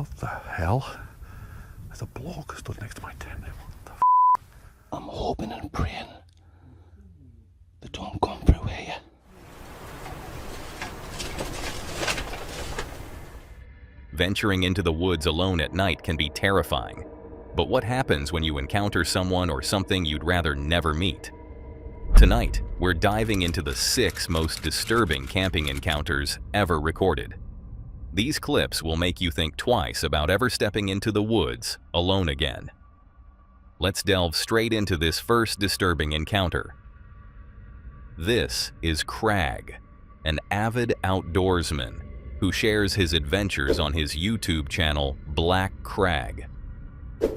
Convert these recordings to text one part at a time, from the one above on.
What the hell? There's a bloke stood next to my tent. What the f? I'm hoping and praying they don't come through here. Venturing into the woods alone at night can be terrifying. But what happens when you encounter someone or something you'd rather never meet? Tonight, we're diving into the 6 most disturbing camping encounters ever recorded. These clips will make you think twice about ever stepping into the woods alone again. Let's delve straight into this first disturbing encounter. This is Crag, an avid outdoorsman who shares his adventures on his YouTube channel, Black Crag.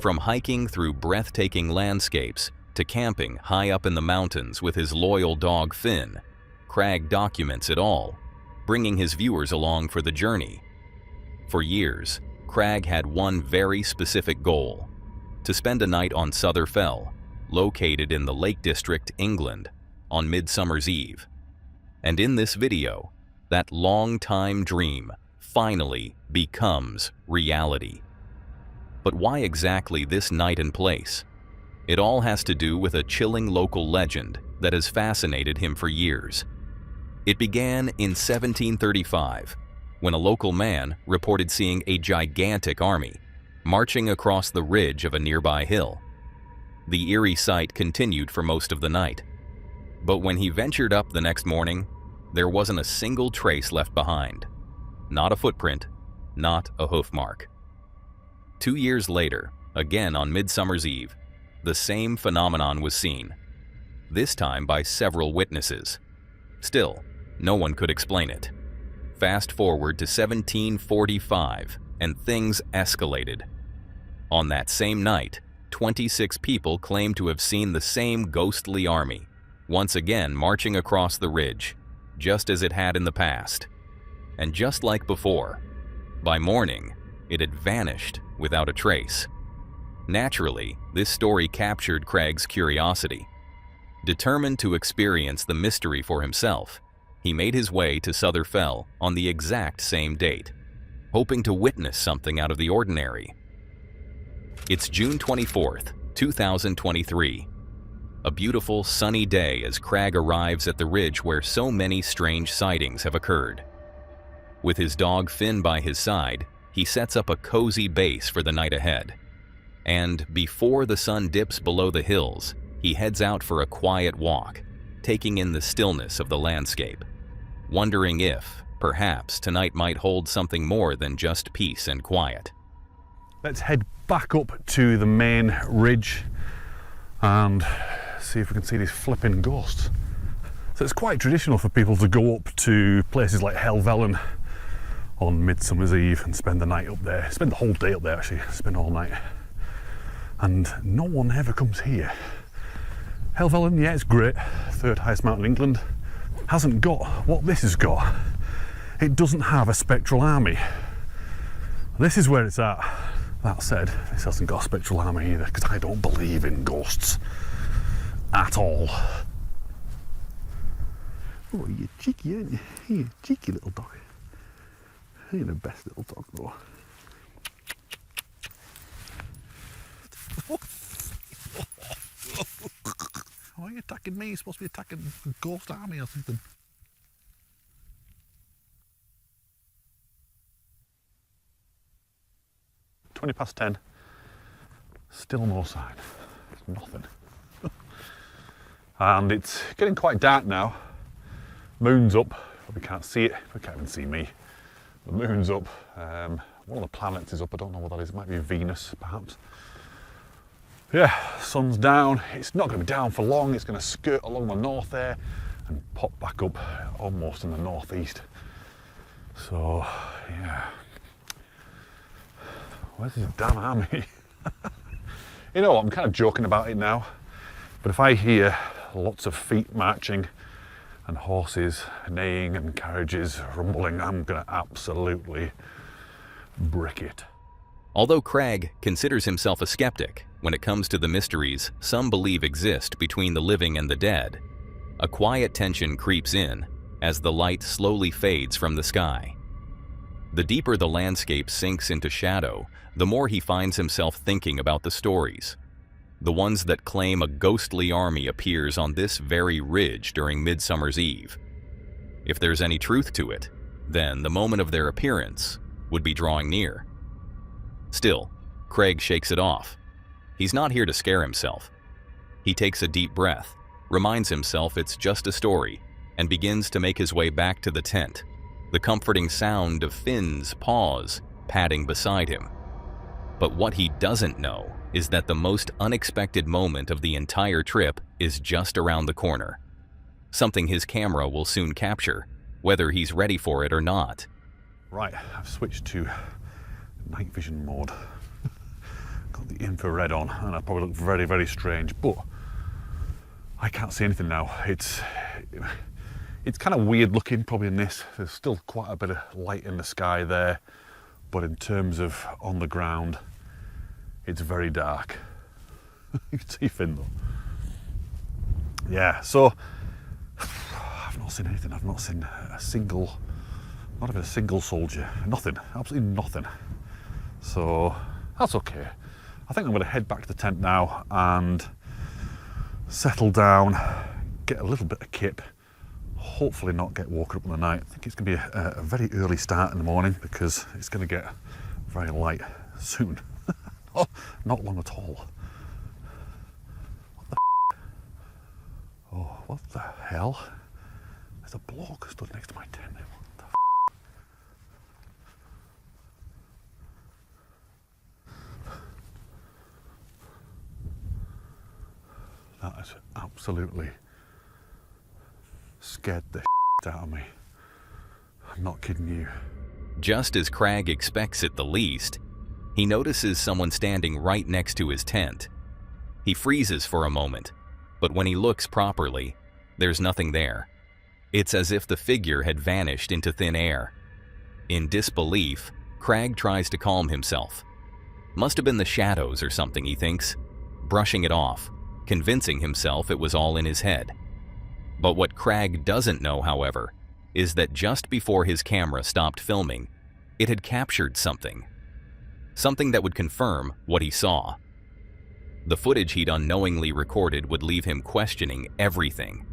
From hiking through breathtaking landscapes to camping high up in the mountains with his loyal dog Finn, Crag documents it all, bringing his viewers along for the journey. For years, Crag had one very specific goal: to spend a night on Sother Fell, located in the Lake District, England, on Midsummer's Eve. And in this video, that long-time dream finally becomes reality. But why exactly this night and place? It all has to do with a chilling local legend that has fascinated him for years. It began in 1735, when a local man reported seeing a gigantic army marching across the ridge of a nearby hill. The eerie sight continued for most of the night. But when he ventured up the next morning, there wasn't a single trace left behind. Not a footprint, not a hoof mark. 2 years later, again on Midsummer's Eve, the same phenomenon was seen, this time by several witnesses. Still, no one could explain it. Fast forward to 1745, and things escalated. On that same night, 26 people claimed to have seen the same ghostly army, once again marching across the ridge, just as it had in the past. And just like before, by morning, it had vanished without a trace. Naturally, this story captured Crag's curiosity. Determined to experience the mystery for himself, he made his way to Sother Fell on the exact same date, hoping to witness something out of the ordinary. It's June 24th, 2023. A beautiful, sunny day as Crag arrives at the ridge where so many strange sightings have occurred. With his dog Finn by his side, he sets up a cozy base for the night ahead. And before the sun dips below the hills, he heads out for a quiet walk, taking in the stillness of the landscape, wondering if, perhaps, tonight might hold something more than just peace and quiet. Let's head back up to the main ridge and see if we can see these flipping ghosts. So it's quite traditional for people to go up to places like Helvellyn on Midsummer's Eve and spend the night up there. Spend the whole day up there actually, spend all night. And no one ever comes here. Helvellyn, yeah, it's great, 3rd highest mountain in England. Hasn't got what this has got. It doesn't have a spectral army. This is where it's at. That said, this hasn't got a spectral army either, because I don't believe in ghosts at all. Oh, you're cheeky, aren't you? You're a cheeky little dog. You're the best little dog, though. Why are you attacking me? You're supposed to be attacking the ghost army or something. £10, still no sign. Nothing. And it's getting quite dark now. Moon's up. We can't see it. We can't even see me. The moon's up. One of the planets is up. I don't know what that is. It might be Venus, perhaps. Yeah, sun's down. It's not going to be down for long. It's going to skirt along the north there and pop back up almost in the northeast. So, yeah. Where's this damn army? You know what, I'm kind of joking about it now, but if I hear lots of feet marching and horses neighing and carriages rumbling, I'm going to absolutely brick it. Although Crag considers himself a skeptic when it comes to the mysteries some believe exist between the living and the dead, a quiet tension creeps in as the light slowly fades from the sky. The deeper the landscape sinks into shadow, the more he finds himself thinking about the stories. The ones that claim a ghostly army appears on this very ridge during Midsummer's Eve. If there's any truth to it, then the moment of their appearance would be drawing near. Still, Craig shakes it off. He's not here to scare himself. He takes a deep breath, reminds himself it's just a story, and begins to make his way back to the tent, the comforting sound of Finn's paws padding beside him. But what he doesn't know is that the most unexpected moment of the entire trip is just around the corner. Something his camera will soon capture, whether he's ready for it or not. Right, I've switched to night vision mode. Got the infrared on, and I probably look very, very strange, but I can't see anything now. It's kind of weird looking probably in this. There's still quite a bit of light in the sky there, but in terms of on the ground, it's very dark. You can see Finn though. Yeah, so I've not seen anything. I've not seen a single, not even a single soldier. Nothing, absolutely nothing. So that's okay. I think I'm going to head back to the tent now and settle down, get a little bit of kip, hopefully not get woken up in the night. I think it's going to be a very early start in the morning because it's going to get very light soon. Oh, not long at all. What the Oh, what the hell? There's a bloke stood next to my tent. What the That has absolutely scared the out of me. I'm not kidding you. Just as Craig expects it the least, he notices someone standing right next to his tent. He freezes for a moment, but when he looks properly, there's nothing there. It's as if the figure had vanished into thin air. In disbelief, Craig tries to calm himself. Must have been the shadows or something, he thinks, brushing it off, convincing himself it was all in his head. But what Craig doesn't know, however, is that just before his camera stopped filming, it had captured something. Something that would confirm what he saw. The footage he'd unknowingly recorded would leave him questioning everything.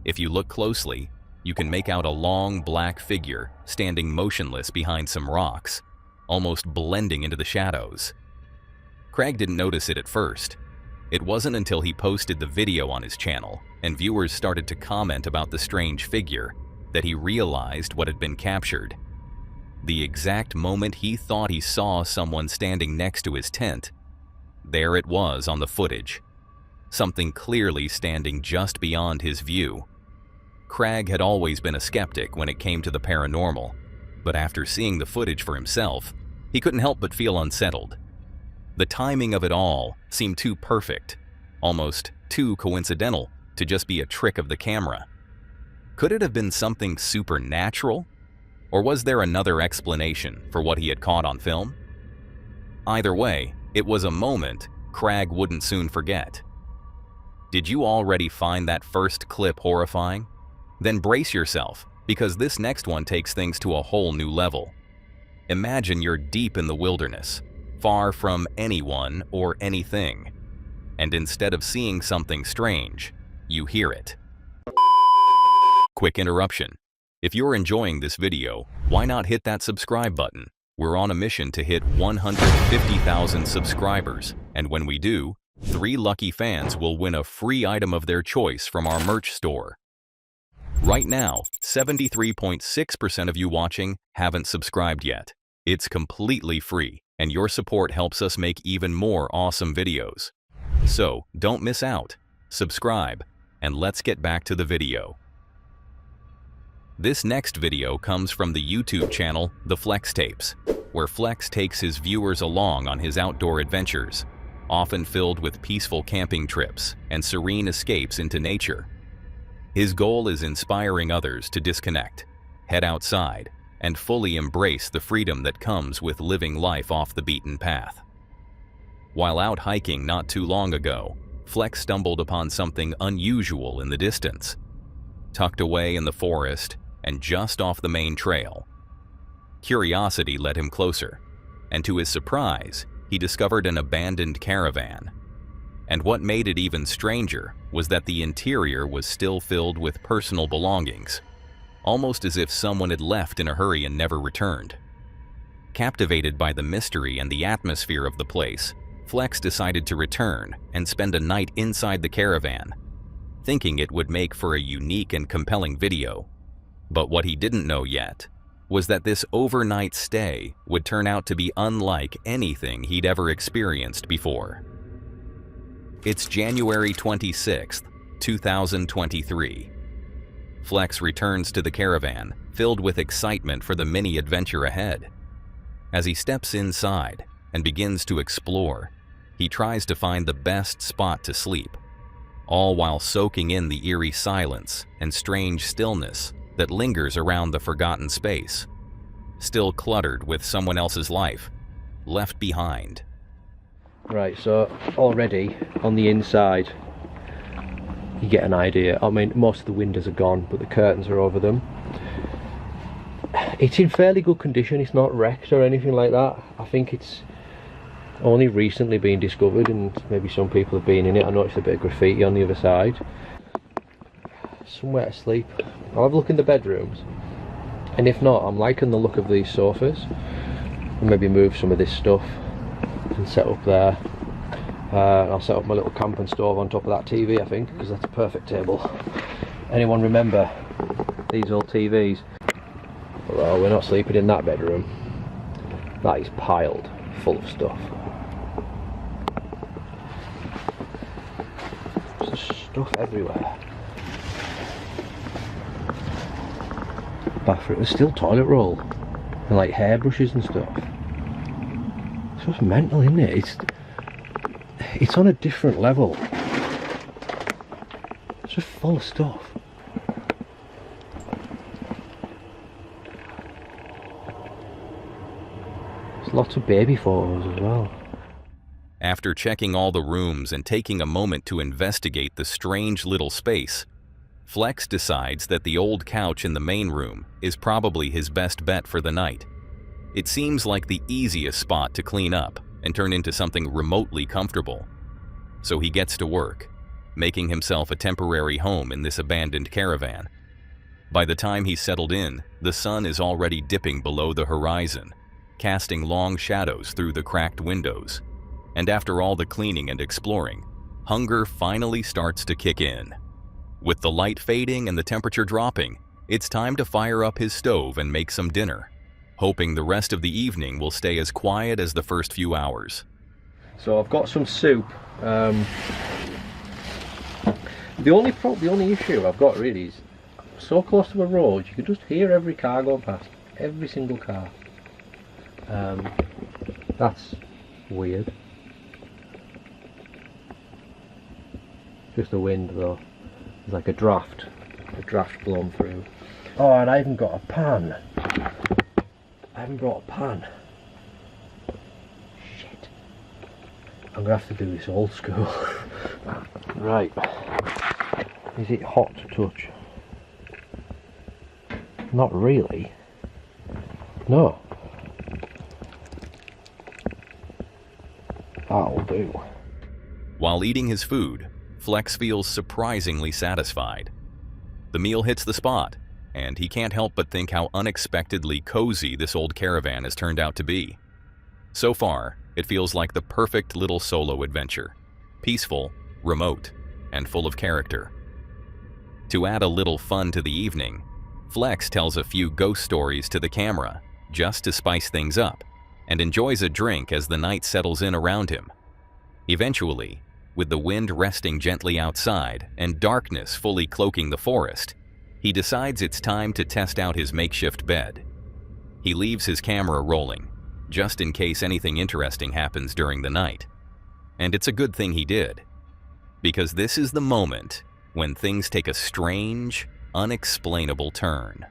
If you look closely, you can make out a long black figure standing motionless behind some rocks, almost blending into the shadows. Craig didn't notice it at first. It wasn't until he posted the video on his channel and viewers started to comment about the strange figure that he realized what had been captured. The exact moment he thought he saw someone standing next to his tent, there it was on the footage. Something clearly standing just beyond his view. Craig had always been a skeptic when it came to the paranormal, but after seeing the footage for himself, he couldn't help but feel unsettled. The timing of it all seemed too perfect, almost too coincidental to just be a trick of the camera. Could it have been something supernatural? Or was there another explanation for what he had caught on film? Either way, it was a moment Craig wouldn't soon forget. Did you already find that first clip horrifying? Then brace yourself, because this next one takes things to a whole new level. Imagine you're deep in the wilderness, far from anyone or anything, and instead of seeing something strange, you hear it. Quick interruption. If you're enjoying this video, why not hit that subscribe button? We're on a mission to hit 150,000 subscribers, and when we do, 3 lucky fans will win a free item of their choice from our merch store. Right now, 73.6% of you watching haven't subscribed yet. It's completely free, and your support helps us make even more awesome videos. So, don't miss out. Subscribe, and let's get back to the video. This next video comes from the YouTube channel The Flex Tapes, where Flex takes his viewers along on his outdoor adventures, often filled with peaceful camping trips and serene escapes into nature. His goal is inspiring others to disconnect, head outside, and fully embrace the freedom that comes with living life off the beaten path. While out hiking not too long ago, Flex stumbled upon something unusual in the distance. Tucked away in the forest and just off the main trail. Curiosity led him closer, and to his surprise, he discovered an abandoned caravan. And what made it even stranger was that the interior was still filled with personal belongings, almost as if someone had left in a hurry and never returned. Captivated by the mystery and the atmosphere of the place, Flex decided to return and spend a night inside the caravan, thinking it would make for a unique and compelling video. But what he didn't know yet was that this overnight stay would turn out to be unlike anything he'd ever experienced before. It's January 26th, 2023. Flex returns to the caravan, filled with excitement for the mini adventure ahead. As he steps inside and begins to explore, he tries to find the best spot to sleep, all while soaking in the eerie silence and strange stillness that lingers around the forgotten space, still cluttered with someone else's life, left behind. Right, so already on the inside you get an idea. I mean, most of the windows are gone, but the curtains are over them. It's in fairly good condition, it's not wrecked or anything like that. I think it's only recently been discovered and maybe some people have been in it. I noticed a bit of graffiti on the other side. Somewhere to sleep. I'll have a look in the bedrooms, and if not, I'm liking the look of these sofas. I'll maybe move some of this stuff and set up there. I'll set up my little camping stove on top of that TV, I think, because that's a perfect table. Anyone remember these old TVs? Well, we're not sleeping in that bedroom. That is piled full of stuff. There's stuff everywhere. Bathroom, there's still toilet roll and like hairbrushes and stuff. It's just mental, isn't it? It's on a different level. It's just full of stuff. There's lots of baby photos as well. After checking all the rooms and taking a moment to investigate the strange little space, Flex decides that the old couch in the main room is probably his best bet for the night. It seems like the easiest spot to clean up and turn into something remotely comfortable. So he gets to work, making himself a temporary home in this abandoned caravan. By the time he's settled in, the sun is already dipping below the horizon, casting long shadows through the cracked windows. And after all the cleaning and exploring, hunger finally starts to kick in. With the light fading and the temperature dropping, it's time to fire up his stove and make some dinner, hoping the rest of the evening will stay as quiet as the first few hours. So I've got some soup. The only issue I've got really is so close to a road, you can just hear every car going past, every single car. That's weird. Just the wind though. There's like a draft blown through. Oh, and I haven't got a pan. I haven't brought a pan. Shit. I'm gonna have to do this old school. Right. Is it hot to touch? Not really. No. That'll do. While eating his food, Flex feels surprisingly satisfied. The meal hits the spot, and he can't help but think how unexpectedly cozy this old caravan has turned out to be. So far, it feels like the perfect little solo adventure. Peaceful, remote, and full of character. To add a little fun to the evening, Flex tells a few ghost stories to the camera, just to spice things up, and enjoys a drink as the night settles in around him. Eventually, with the wind resting gently outside and darkness fully cloaking the forest, he decides it's time to test out his makeshift bed. He leaves his camera rolling, just in case anything interesting happens during the night. And it's a good thing he did, because this is the moment when things take a strange, unexplainable turn.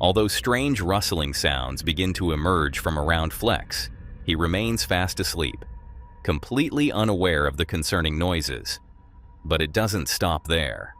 Although strange rustling sounds begin to emerge from around Flex, he remains fast asleep, completely unaware of the concerning noises. But it doesn't stop there.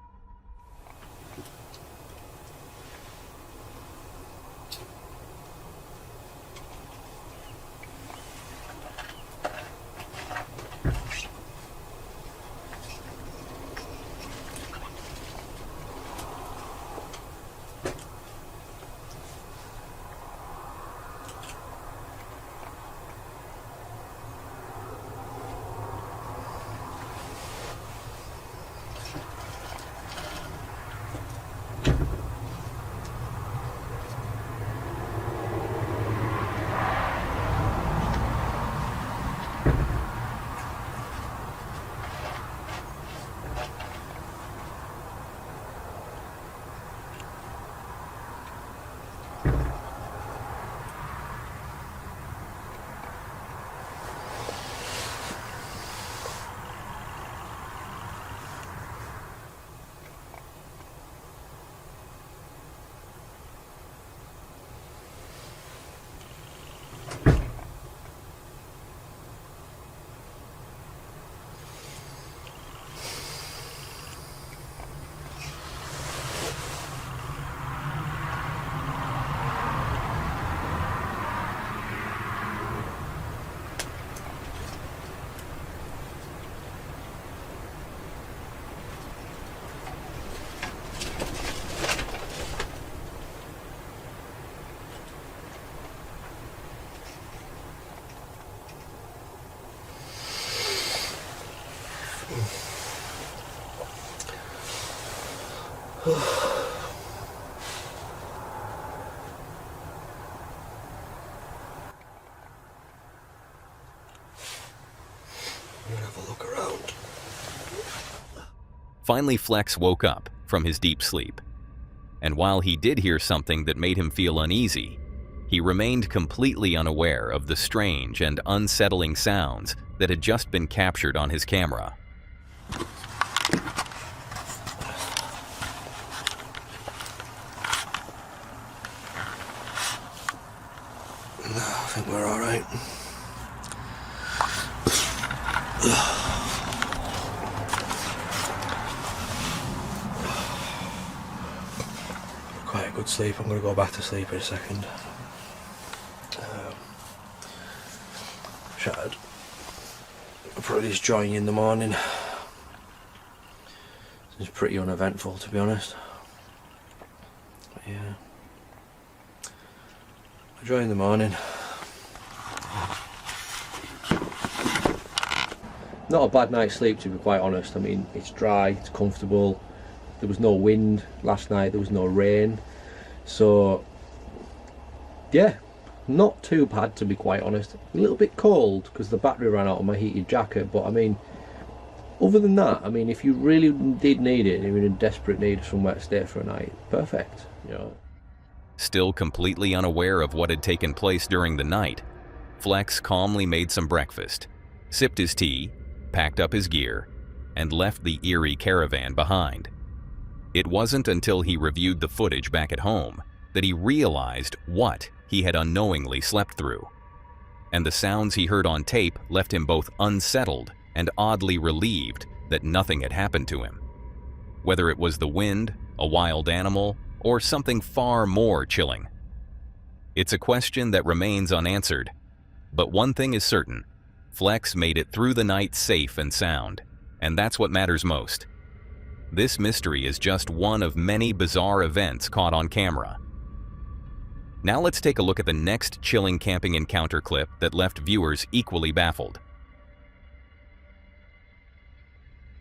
Have a look around. Finally, Flex woke up from his deep sleep. And while he did hear something that made him feel uneasy, he remained completely unaware of the strange and unsettling sounds that had just been captured on his camera. I think we're all right. Quite a good sleep. I'm going to go back to sleep in a second. Shattered. I'll probably just join you in the morning. It's pretty uneventful, to be honest. But yeah. I'll join in the morning. Not a bad night's sleep, to be quite honest. I mean, it's dry, it's comfortable. There was no wind last night, there was no rain. So, yeah, not too bad, to be quite honest. A little bit cold because the battery ran out on my heated jacket, but I mean, other than that, I mean, if you really did need it, you're in desperate need of somewhere to stay for a night, perfect, you know. Still completely unaware of what had taken place during the night, Flex calmly made some breakfast, sipped his tea, packed up his gear, and left the Eerie caravan behind. It wasn't until he reviewed the footage back at home that he realized what he had unknowingly slept through. And the sounds he heard on tape left him both unsettled and oddly relieved that nothing had happened to him. Whether it was the wind, a wild animal, or something far more chilling. It's a question that remains unanswered. But one thing is certain, Flex made it through the night safe and sound, and that's what matters most. This mystery is just one of many bizarre events caught on camera. Now let's take a look at the next chilling camping encounter clip that left viewers equally baffled.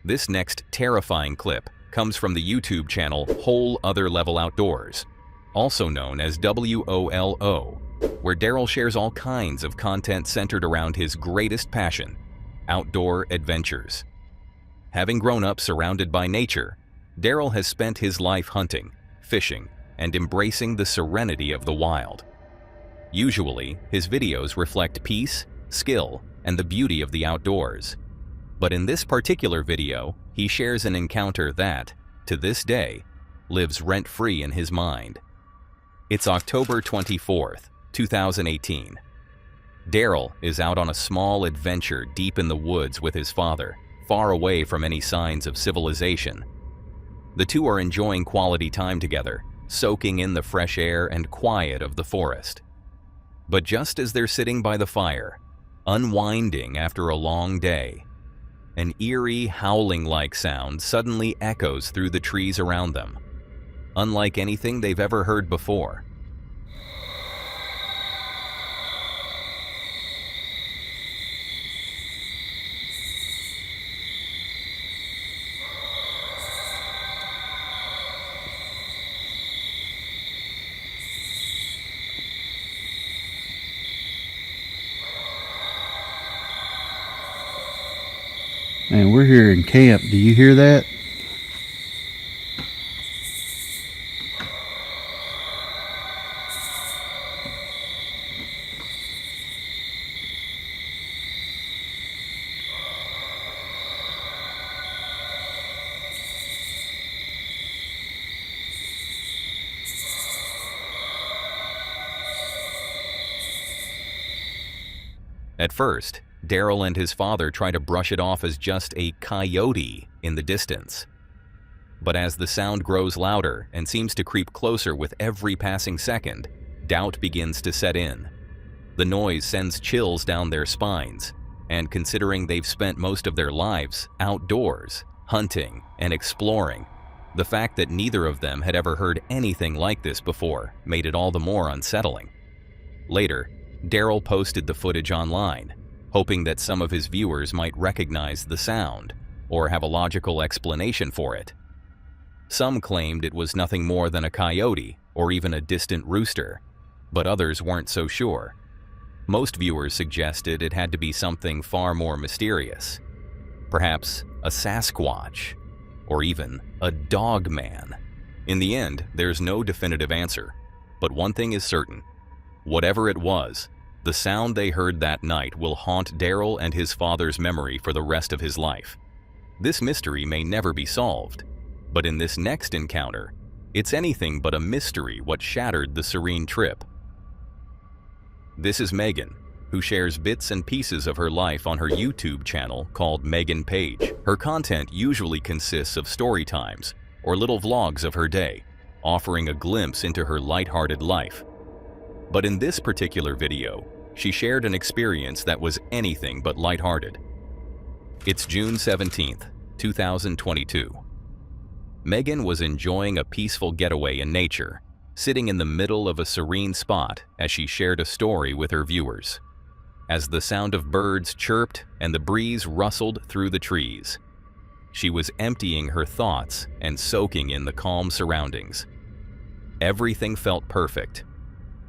This next terrifying clip comes from the YouTube channel Whole Other Level Outdoors, also known as WOLO, where Daryl shares all kinds of content centered around his greatest passion, outdoor adventures. Having grown up surrounded by nature, Daryl has spent his life hunting, fishing, and embracing the serenity of the wild. Usually, his videos reflect peace, skill, and the beauty of the outdoors. But in this particular video, he shares an encounter that, to this day, lives rent-free in his mind. It's October 24th, 2018. Daryl is out on a small adventure deep in the woods with his father, far away from any signs of civilization. The two are enjoying quality time together, soaking in the fresh air and quiet of the forest. But just as they're sitting by the fire, unwinding after a long day, an eerie, howling-like sound suddenly echoes through the trees around them, unlike anything they've ever heard before. Man, we're here in camp. Do you hear that? At first, Daryl and his father try to brush it off as just a coyote in the distance. But as the sound grows louder and seems to creep closer with every passing second, doubt begins to set in. The noise sends chills down their spines, and considering they've spent most of their lives outdoors, hunting and exploring, the fact that neither of them had ever heard anything like this before made it all the more unsettling. Later, Daryl posted the footage online, hoping that some of his viewers might recognize the sound or have a logical explanation for it. Some claimed it was nothing more than a coyote or even a distant rooster, but others weren't so sure. Most viewers suggested it had to be something far more mysterious. Perhaps a Sasquatch, or even a dog man. In the end, there's no definitive answer, but one thing is certain. Whatever it was, the sound they heard that night will haunt Daryl and his father's memory for the rest of his life. This mystery may never be solved, but in this next encounter, it's anything but a mystery what shattered the serene trip. This is Megan, who shares bits and pieces of her life on her YouTube channel called Megan Page. Her content usually consists of story times or little vlogs of her day, offering a glimpse into her lighthearted life. But in this particular video, she shared an experience that was anything but lighthearted. It's June 17th, 2022. Megan was enjoying a peaceful getaway in nature, sitting in the middle of a serene spot as she shared a story with her viewers. As the sound of birds chirped and the breeze rustled through the trees, she was emptying her thoughts and soaking in the calm surroundings. Everything felt perfect,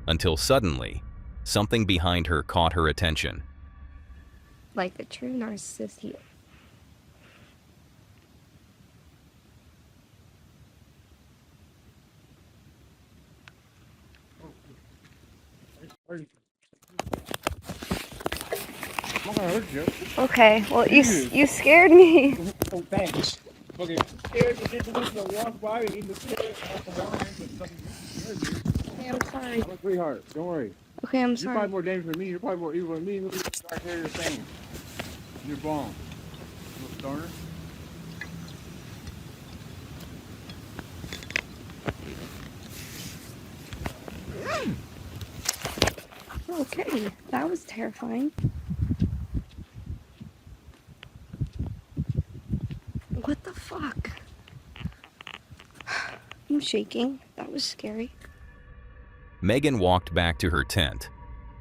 until suddenly, something behind her caught her attention. Like a true narcissist, he... I'm gonna hurt you. Okay, well, you scared me. Oh, thanks. Okay. Scared you didn't want to walk by and eat the stairs. Okay, I'm sorry. I'm a sweetheart. Don't worry. Okay, I'm You're sorry. probably more dangerous than me. You're probably more evil than me. Look at the dark hair you're saying. You're wrong. Little stoner. Okay, that was terrifying. What the fuck? I'm shaking. That was scary. Megan walked back to her tent,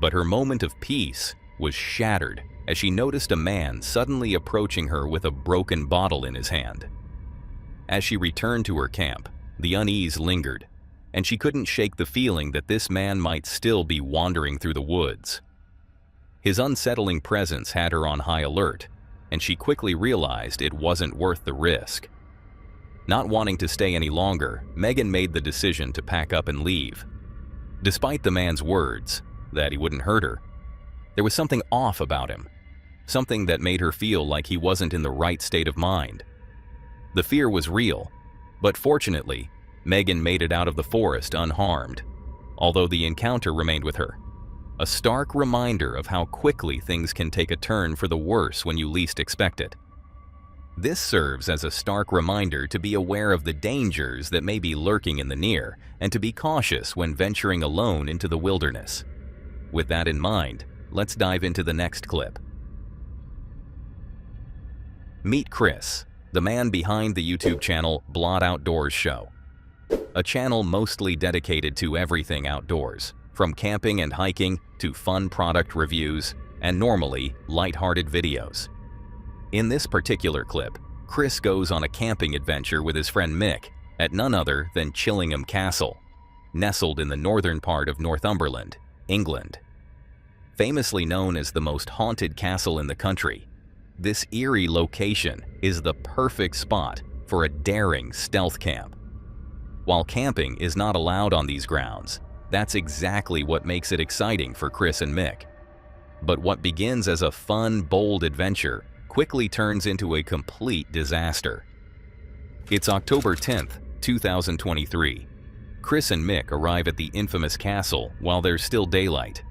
but her moment of peace was shattered as she noticed a man suddenly approaching her with a broken bottle in his hand. As she returned to her camp, the unease lingered, and she couldn't shake the feeling that this man might still be wandering through the woods. His unsettling presence had her on high alert, and she quickly realized it wasn't worth the risk. Not wanting to stay any longer, Megan made the decision to pack up and leave. Despite the man's words that he wouldn't hurt her, there was something off about him, something that made her feel like he wasn't in the right state of mind. The fear was real, but fortunately, Megan made it out of the forest unharmed, although the encounter remained with her. A stark reminder of how quickly things can take a turn for the worse when you least expect it. This serves as a stark reminder to be aware of the dangers that may be lurking in the near and to be cautious when venturing alone into the wilderness. With that in mind, let's dive into the next clip. Meet Chris, the man behind the YouTube channel Blot Outdoors Show. A channel mostly dedicated to everything outdoors, from camping and hiking to fun product reviews and normally lighthearted videos. In this particular clip, Chris goes on a camping adventure with his friend Mick at none other than Chillingham Castle, nestled in the northern part of Northumberland, England. Famously known as the most haunted castle in the country, this eerie location is the perfect spot for a daring stealth camp. While camping is not allowed on these grounds, that's exactly what makes it exciting for Chris and Mick. But what begins as a fun, bold adventure quickly turns into a complete disaster. It's October 10th, 2023. Chris and Mick arrive at the infamous castle while there's still daylight.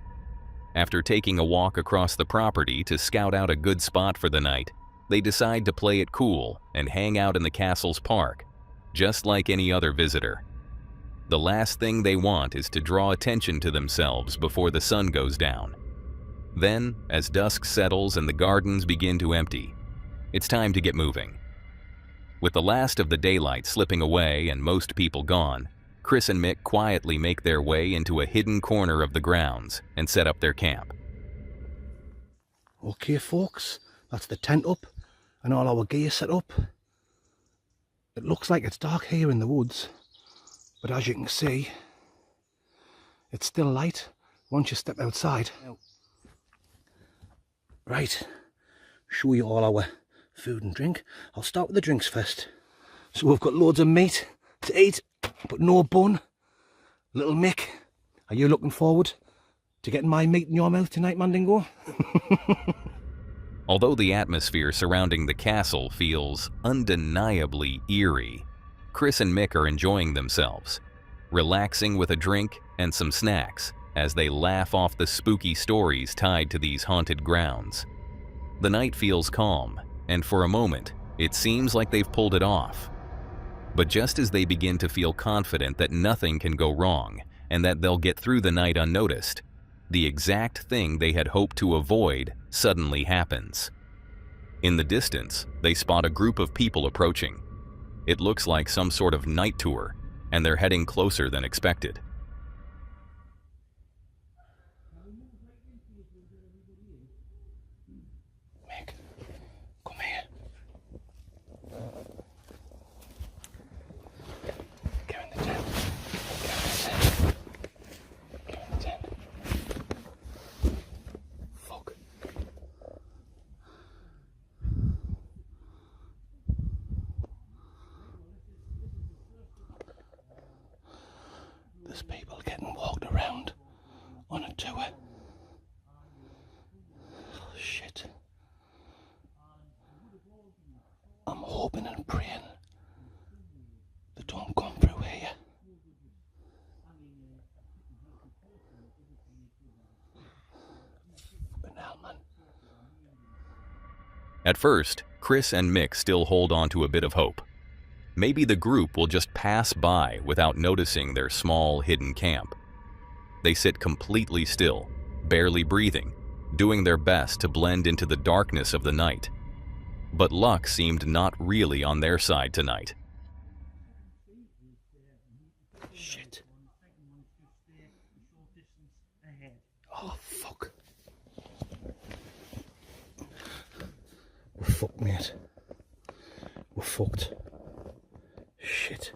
After taking a walk across the property to scout out a good spot for the night, they decide to play it cool and hang out in the castle's park, just like any other visitor. The last thing they want is to draw attention to themselves before the sun goes down. Then, as dusk settles and the gardens begin to empty, it's time to get moving. With the last of the daylight slipping away and most people gone, Chris and Mick quietly make their way into a hidden corner of the grounds and set up their camp. Okay folks, that's the tent up and all our gear set up. It looks like it's dark here in the woods, but as you can see, it's still light once you step outside. Right, show you all our food and drink. I'll start with the drinks first. So we've got loads of meat to eat, but no bun. Little Mick, are you looking forward to getting my meat in your mouth tonight, Mandingo? Although the atmosphere surrounding the castle feels undeniably eerie, Chris and Mick are enjoying themselves, relaxing with a drink and some snacks as they laugh off the spooky stories tied to these haunted grounds. The night feels calm, and for a moment, it seems like they've pulled it off. But just as they begin to feel confident that nothing can go wrong and that they'll get through the night unnoticed, the exact thing they had hoped to avoid suddenly happens. In the distance, they spot a group of people approaching. It looks like some sort of night tour, and they're heading closer than expected. Mick, come here. Go in the tent. Go in the tent. Fuck. There's people getting walked around on a tour. Oh, shit. I'm hoping and praying they don't come through here. Fucking hell, man. At first, Chris and Mick still hold on to a bit of hope. Maybe the group will just pass by without noticing their small, hidden camp. They sit completely still, barely breathing, doing their best to blend into the darkness of the night. But luck seemed not really on their side tonight. Shit. Oh, fuck. We're fucked, mate. We're fucked. Shit.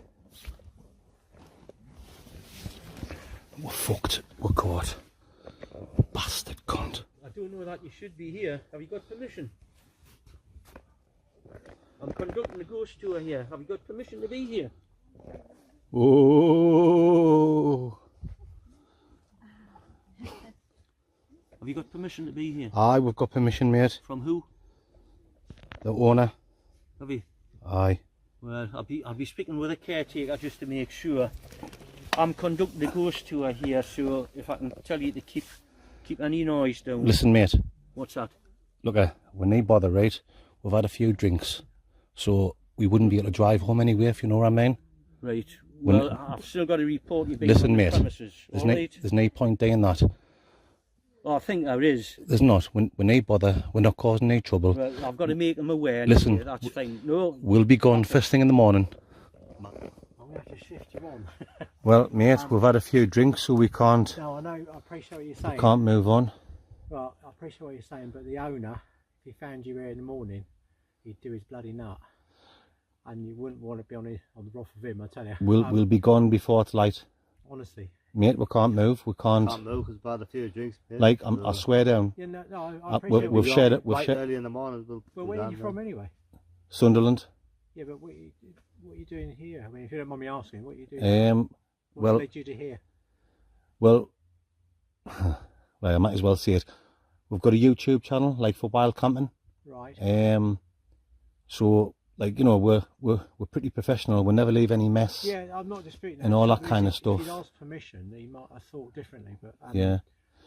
We're fucked. We're caught. Bastard cunt. I don't know that you should be here. Have you got permission? I'm conducting a ghost tour here. Have you got permission to be here? Oh. Have you got permission to be here? Aye, we've got permission, mate. From who? The owner. Have you? Aye. Well, I'll be speaking with a caretaker just to make sure. I'm conducting the ghost tour here, so if I can tell you to keep any noise down. Listen, mate. What's that? Look, we need bother, right? We've had a few drinks, so we wouldn't be able to drive home anyway, if you know what I mean. Right. Well, I've still got to report you being Listen, on the mate. premises. There's no point in that. Well, I think there is. There's not. We need bother. We're not causing any trouble. Well, I've got to make them aware. Listen, That's fine. No. We'll be gone first thing in the morning. I'm going to have to shift you on. Well, mate, we've had a few drinks, so we can't. No, I know. I appreciate what you're saying. We can't move on. Well, I appreciate what you're saying, but the owner, if he found you here in the morning, he'd do his bloody nut, and you wouldn't want to be on the rough of him. I tell you. We'll be gone before it's light. Honestly. Mate, we can't move. We can't. Can't move because we've had a few drinks. Yeah. Like, I swear down. Yeah, no, I appreciate we've shared it. We've shared. Early in the morning. Well, where are you from anyway? Sunderland. Yeah, but what are you doing here? I mean, if you don't mind me asking, what are you doing? What led you to here? Well, I might as well say it. We've got a YouTube channel, like for wild camping. Right. So, like, you know, we're pretty professional. We never leave any mess. Yeah, I'm not disputing that. And all that kind of stuff. If he'd asked permission, he might have thought differently. But yeah.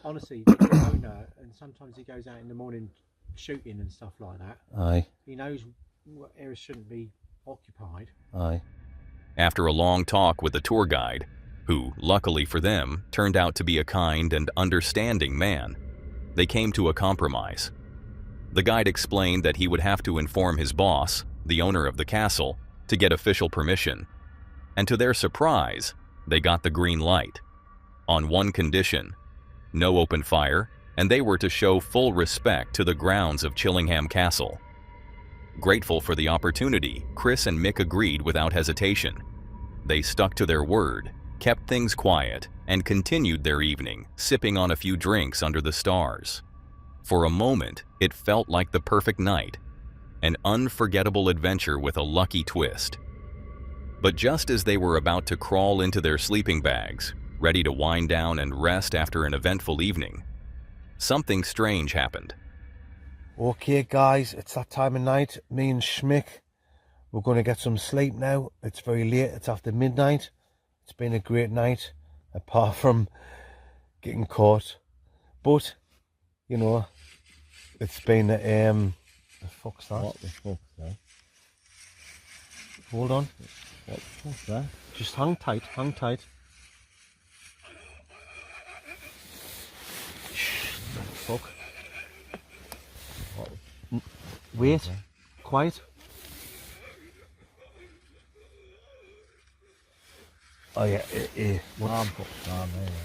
Honestly, the owner, and sometimes he goes out in the morning shooting and stuff like that. Aye. He knows what areas shouldn't be occupied. Aye. After a long talk with the tour guide, who, luckily for them, turned out to be a kind and understanding man, they came to a compromise. The guide explained that he would have to inform his boss, the owner of the castle, to get official permission. And to their surprise, they got the green light. On one condition: no open fire, and they were to show full respect to the grounds of Chillingham Castle. Grateful for the opportunity, Chris and Mick agreed without hesitation. They stuck to their word, kept things quiet, and continued their evening, sipping on a few drinks under the stars. For a moment, it felt like the perfect night, an unforgettable adventure with a lucky twist. But just as they were about to crawl into their sleeping bags, ready to wind down and rest after an eventful evening, something strange happened. Okay, guys, it's that time of night. Me and Schmick, we're going to get some sleep now. It's very late. It's after midnight. It's been a great night, apart from getting caught. But, you know, it's been, the fuck's that? What the fuck's that? Hold on. What the fuck's that? Just hang tight, hang tight. Shh, fuck. Wait, quiet. Oh yeah,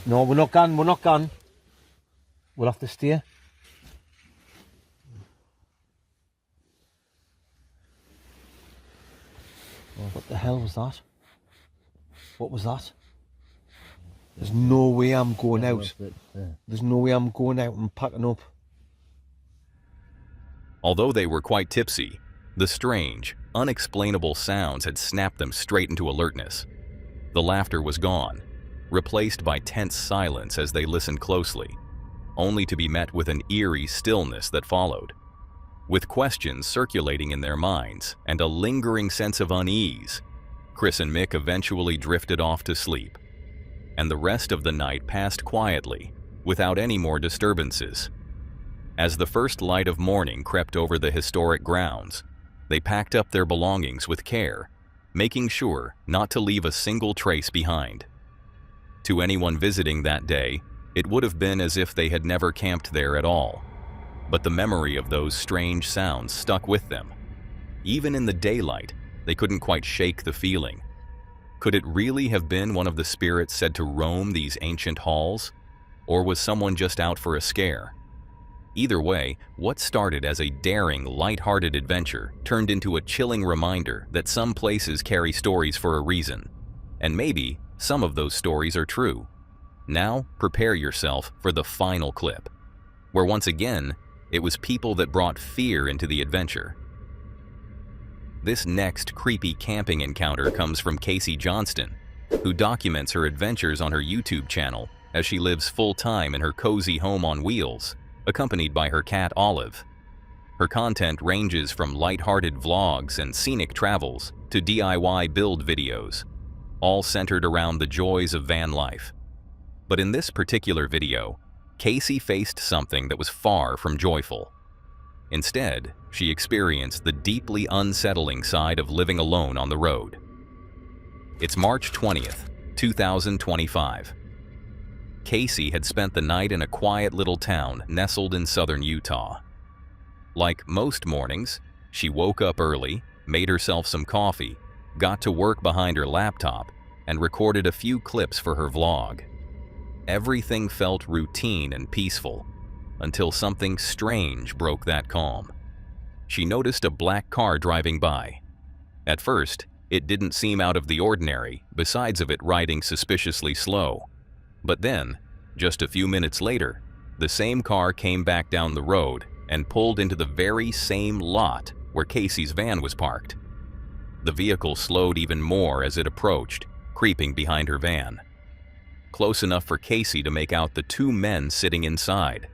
no, we're not gone. We'll have to steer. What the hell was that? What was that? There's no way I'm going out. There's no way I'm going out and packing up. Although they were quite tipsy, the strange, unexplainable sounds had snapped them straight into alertness. The laughter was gone, replaced by tense silence as they listened closely, only to be met with an eerie stillness that followed. With questions circulating in their minds and a lingering sense of unease, Chris and Mick eventually drifted off to sleep, and the rest of the night passed quietly, without any more disturbances. As the first light of morning crept over the historic grounds, they packed up their belongings with care, making sure not to leave a single trace behind. To anyone visiting that day, it would have been as if they had never camped there at all. But the memory of those strange sounds stuck with them. Even in the daylight, they couldn't quite shake the feeling. Could it really have been one of the spirits said to roam these ancient halls? Or was someone just out for a scare? Either way, what started as a daring, light-hearted adventure turned into a chilling reminder that some places carry stories for a reason. And maybe some of those stories are true. Now, prepare yourself for the final clip, where once again, it was people that brought fear into the adventure. This next creepy camping encounter comes from Casey Johnston, who documents her adventures on her YouTube channel as she lives full-time in her cozy home on wheels, accompanied by her cat Olive. Her content ranges from light-hearted vlogs and scenic travels to DIY build videos. all centered around the joys of van life. But in this particular video, Casey faced something that was far from joyful. Instead, she experienced the deeply unsettling side of living alone on the road. It's March 20th, 2025. Casey had spent the night in a quiet little town nestled in southern Utah. Like most mornings, she woke up early, made herself some coffee, got to work behind her laptop, and recorded a few clips for her vlog. Everything felt routine and peaceful, until something strange broke that calm. She noticed a black car driving by. At first, it didn't seem out of the ordinary, besides of it riding suspiciously slow. But then, just a few minutes later, the same car came back down the road and pulled into the very same lot where Casey's van was parked. The vehicle slowed even more as it approached, creeping behind her van. Close enough for Casey to make out the two men sitting inside.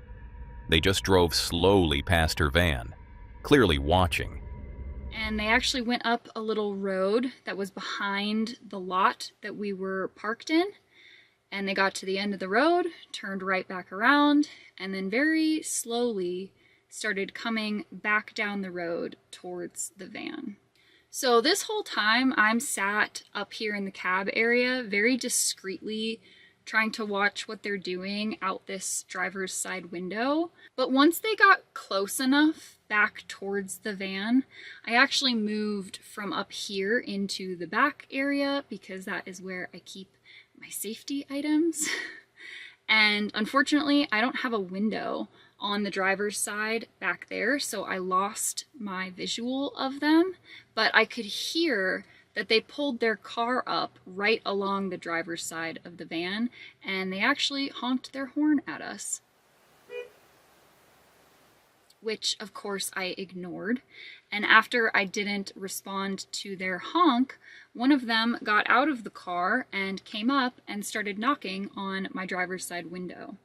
They just drove slowly past her van, clearly watching. And they actually went up a little road that was behind the lot that we were parked in. And they got to the end of the road, turned right back around, and then very slowly started coming back down the road towards the van. So this whole time I'm sat up here in the cab area very discreetly trying to watch what they're doing out this driver's side window. But once they got close enough back towards the van, I actually moved from up here into the back area because that is where I keep my safety items. And unfortunately, I don't have a window on the driver's side back there, so I lost my visual of them, but I could hear that they pulled their car up right along the driver's side of the van, and they actually honked their horn at us. Which, of course, I ignored. And after I didn't respond to their honk, one of them got out of the car and came up and started knocking on my driver's side window.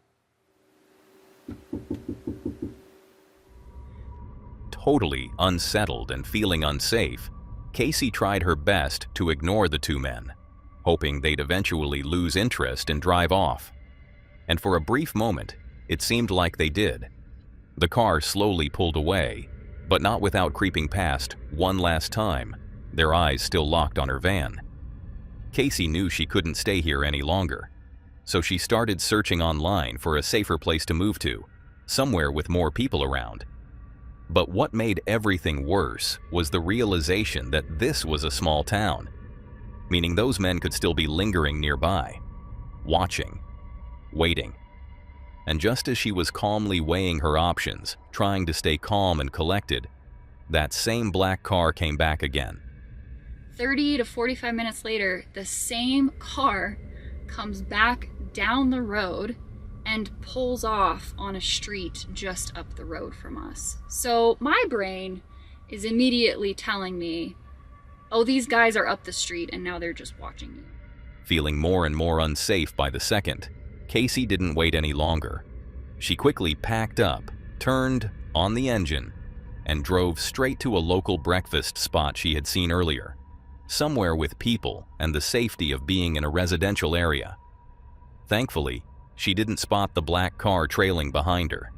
Totally unsettled and feeling unsafe, Casey tried her best to ignore the two men, hoping they'd eventually lose interest and drive off. And for a brief moment, it seemed like they did. The car slowly pulled away, but not without creeping past one last time, their eyes still locked on her van. Casey knew she couldn't stay here any longer, so she started searching online for a safer place to move to, somewhere with more people around. But what made everything worse was the realization that this was a small town, meaning those men could still be lingering nearby, watching, waiting. And just as she was calmly weighing her options, trying to stay calm and collected, that same black car came back again. 30 to 45 minutes later, the same car comes back down the road and pulls off on a street just up the road from us. So my brain is immediately telling me, oh, these guys are up the street and now they're just watching me. Feeling more and more unsafe by the second, Casey didn't wait any longer. She quickly packed up, turned on the engine, and drove straight to a local breakfast spot she had seen earlier, somewhere with people and the safety of being in a residential area. Thankfully, she didn't spot the black car trailing behind her,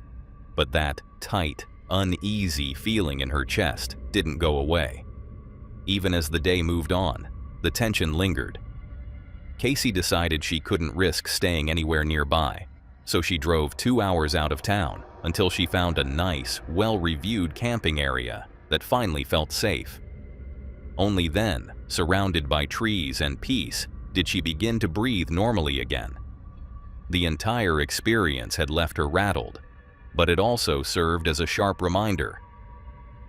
but that tight, uneasy feeling in her chest didn't go away. Even as the day moved on, the tension lingered. Casey decided she couldn't risk staying anywhere nearby, so she drove 2 hours out of town until she found a nice, well-reviewed camping area that finally felt safe. Only then, surrounded by trees and peace, did she begin to breathe normally again. The entire experience had left her rattled, but it also served as a sharp reminder.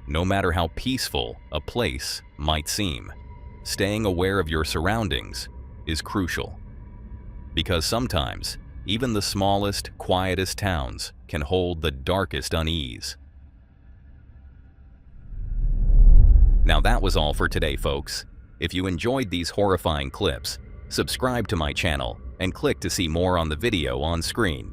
No matter how peaceful a place might seem, staying aware of your surroundings is crucial. Because sometimes, even the smallest, quietest towns can hold the darkest unease. Now that was all for today, folks. If you enjoyed these horrifying clips, subscribe to my channel and click to see more on the video on screen.